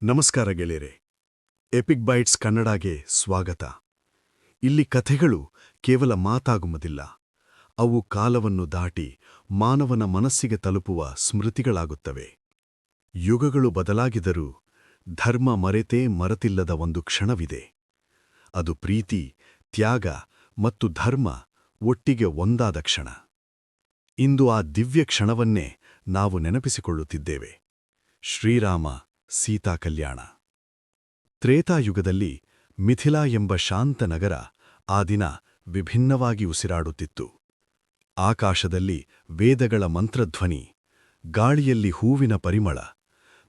ನಮಸ್ಕಾರ ಗೆಳೆಯರೆ. EPIC bites ಕನ್ನಡಗೆ ಸ್ವಾಗತ. ಇಲ್ಲಿ ಕಥೆಗಳು ಕೇವಲ ಮಾತಾಗುವುದಿಲ್ಲ, ಅವು ಕಾಲವನ್ನು ದಾಟಿ ಮಾನವನ ಮನಸ್ಸಿಗೆ ತಲುಪುವ ಸ್ಮೃತಿಗಳಾಗುತ್ತವೆ. ಯುಗಗಳು ಬದಲಾಗಿದರೂ ಧರ್ಮ ಮರೆತಿಲ್ಲದ ಒಂದು ಕ್ಷಣವಿದೆ. ಅದು ಪ್ರೀತಿ, ತ್ಯಾಗ ಮತ್ತು ಧರ್ಮ ಒಟ್ಟಿಗೆ ಒಂದಾದ ಕ್ಷಣ. ಇಂದು ಆ ದಿವ್ಯ ಕ್ಷಣವನ್ನೇ ನಾವು ನೆನಪಿಸಿಕೊಳ್ಳುತ್ತಿದ್ದೇವೆ. ಶ್ರೀರಾಮ ಸೀತಾ ಕಲ್ಯಾಣ. ತ್ರೇತಾಯುಗದಲ್ಲಿ ಮಿಥಿಲಾ ಎಂಬ ಶಾಂತ ನಗರ ಆ ದಿನ ವಿಭಿನ್ನವಾಗಿ ಉಸಿರಾಡುತ್ತಿತ್ತು. ಆಕಾಶದಲ್ಲಿ ವೇದಗಳ ಮಂತ್ರಧ್ವನಿ, ಗಾಳಿಯಲ್ಲಿ ಹೂವಿನ ಪರಿಮಳ.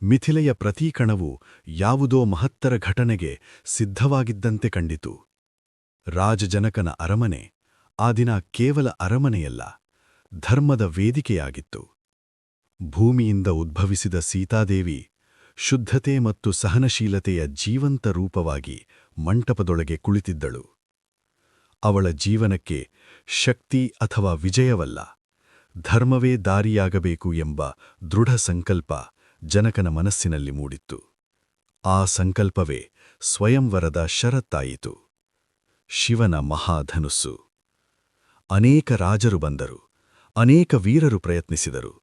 ಮಿಥಿಲೆಯ ಪ್ರತಿ ಕಣವೂ ಯಾವುದೋ ಮಹತ್ತರ ಘಟನೆಗೆ ಸಿದ್ಧವಾಗಿದ್ದಂತೆ ಕಂಡಿತು. ರಾಜಜನಕನ ಅರಮನೆ ಆ ದಿನ ಕೇವಲ ಅರಮನೆಯಲ್ಲ, ಧರ್ಮದ ವೇದಿಕೆಯಾಗಿತ್ತು. ಭೂಮಿಯಿಂದ ಉದ್ಭವಿಸಿದ ಸೀತಾದೇವಿ ಶುದ್ಧತೆ ಮತ್ತು ಸಹನಶೀಲತೆಯ ಜೀವಂತ ರೂಪವಾಗಿ ಮಂಟಪದೊಳಗೆ ಕುಳಿತಿದ್ದಳು. ಅವಳ ಜೀವನಕ್ಕೆ ಶಕ್ತಿ ಅಥವಾ ವಿಜಯವಲ್ಲ, ಧರ್ಮವೇ ದಾರಿಯಾಗಬೇಕು ಎಂಬ ದೃಢ ಸಂಕಲ್ಪ ಜನಕನ ಮನಸ್ಸಿನಲ್ಲಿ ಮೂಡಿತ್ತು. ಆ ಸಂಕಲ್ಪವೇ ಸ್ವಯಂವರದ ಷರತ್ತಾಯಿತು. ಶಿವನ ಮಹಾಧನುಸ್ಸು. ಅನೇಕ ರಾಜರು ಬಂದರು, ಅನೇಕ ವೀರರು ಪ್ರಯತ್ನಿಸಿದರು.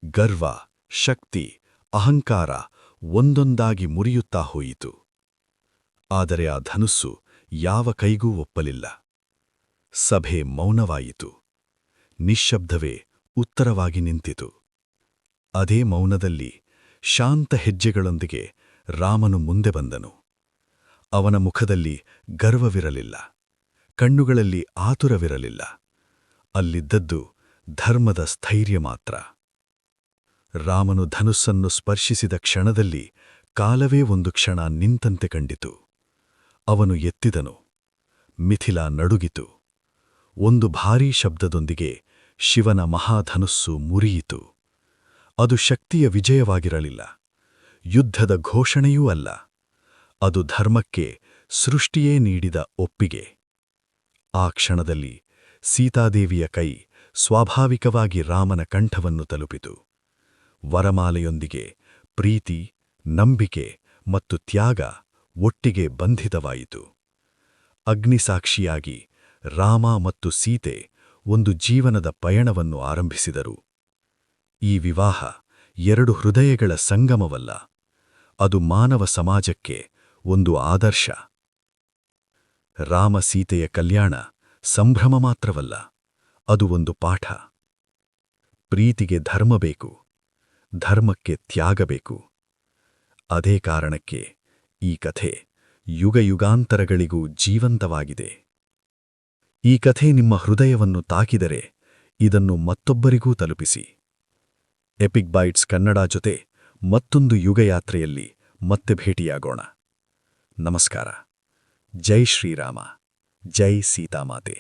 ಗರ್ವ, ಶಕ್ತಿ, ಅಹಂಕಾರ ಒಂದೊಂದಾಗಿ ಮುರಿಯುತ್ತಾ ಹೋಯಿತು. ಆದರೆ ಆ ಧನುಸ್ಸು ಯಾವ ಕೈಗೂ ಒಪ್ಪಲಿಲ್ಲ. ಸಭೆ ಮೌನವಾಯಿತು. ನಿಶ್ಶಬ್ದವೇ ಉತ್ತರವಾಗಿ ನಿಂತಿತು. ಅದೇ ಮೌನದಲ್ಲಿ ಶಾಂತ ಹೆಜ್ಜೆಗಳೊಂದಿಗೆ ರಾಮನು ಮುಂದೆ ಬಂದನು. ಅವನ ಮುಖದಲ್ಲಿ ಗರ್ವವಿರಲಿಲ್ಲ, ಕಣ್ಣುಗಳಲ್ಲಿ ಆತುರವಿರಲಿಲ್ಲ. ಅಲ್ಲಿದ್ದದ್ದು ಧರ್ಮದ ಸ್ಥೈರ್ಯ ಮಾತ್ರ. ರಾಮನು ಧನುಸ್ಸನ್ನು ಸ್ಪರ್ಶಿಸಿದ ಕ್ಷಣದಲ್ಲಿ ಕಾಲವೇ ಒಂದು ಕ್ಷಣ ನಿಂತಂತೆ ಕಂಡಿತು. ಅವನು ಎತ್ತಿದನು. ಮಿಥಿಲಾ ನಡುಗಿತು. ಒಂದು ಭಾರೀ ಶಬ್ದದೊಂದಿಗೆ ಶಿವನ ಮಹಾಧನುಸ್ಸು ಮುರಿಯಿತು. ಅದು ಶಕ್ತಿಯ ವಿಜಯವಾಗಿರಲಿಲ್ಲ, ಯುದ್ಧದ ಘೋಷಣೆಯೂ ಅಲ್ಲ. ಅದು ಧರ್ಮಕ್ಕೆ ಸೃಷ್ಟಿಯೇ ನೀಡಿದ ಒಪ್ಪಿಗೆ. ಆ ಕ್ಷಣದಲ್ಲಿ ಸೀತಾದೇವಿಯ ಕೈ ಸ್ವಾಭಾವಿಕವಾಗಿ ರಾಮನ ಕಂಠವನ್ನು ತಲುಪಿತು. ವರಮಾಲೆಯೊಂದಿಗೆ ಪ್ರೀತಿ, ನಂಬಿಕೆ ಮತ್ತು ತ್ಯಾಗ ಒಟ್ಟಿಗೆ ಬಂಧಿತವಾಯಿತು. ಅಗ್ನಿಸಾಕ್ಷಿಯಾಗಿ ರಾಮ ಮತ್ತು ಸೀತೆ ಒಂದು ಜೀವನದ ಪಯಣವನ್ನು ಆರಂಭಿಸಿದರು. ಈ ವಿವಾಹ ಎರಡು ಹೃದಯಗಳ ಸಂಗಮವಲ್ಲ, ಅದು ಮಾನವ ಸಮಾಜಕ್ಕೆ ಒಂದು ಆದರ್ಶ. ರಾಮ ಸೀತೆಯ ಕಲ್ಯಾಣ ಸಂಭ್ರಮ ಮಾತ್ರವಲ್ಲ, ಅದು ಒಂದು ಪಾಠ. ಪ್ರೀತಿಗೆ ಧರ್ಮ ಬೇಕು, ಧರ್ಮಕ್ಕೆ ತ್ಯಾಗ ಬೇಕು. ಅದೇ ಕಾರಣಕ್ಕೆ ಈ ಕಥೆ ಯುಗಯುಗಾಂತರಗಳಿಗೂ ಜೀವಂತವಾಗಿದೆ. ಈ ಕಥೆ ನಿಮ್ಮ ಹೃದಯವನ್ನು ತಾಕಿದರೆ ಇದನ್ನು ಮತ್ತೊಬ್ಬರಿಗೂ ತಲುಪಿಸಿ. ಎಪಿಕ್ ಬೈಟ್ಸ್ ಕನ್ನಡ ಜೊತೆ ಮತ್ತೊಂದು ಯುಗಯಾತ್ರೆಯಲ್ಲಿ ಮತ್ತೆ ಭೇಟಿಯಾಗೋಣ. ನಮಸ್ಕಾರ. ಜೈ ಶ್ರೀರಾಮ, ಜೈ ಸೀತಾಮಾತೆ.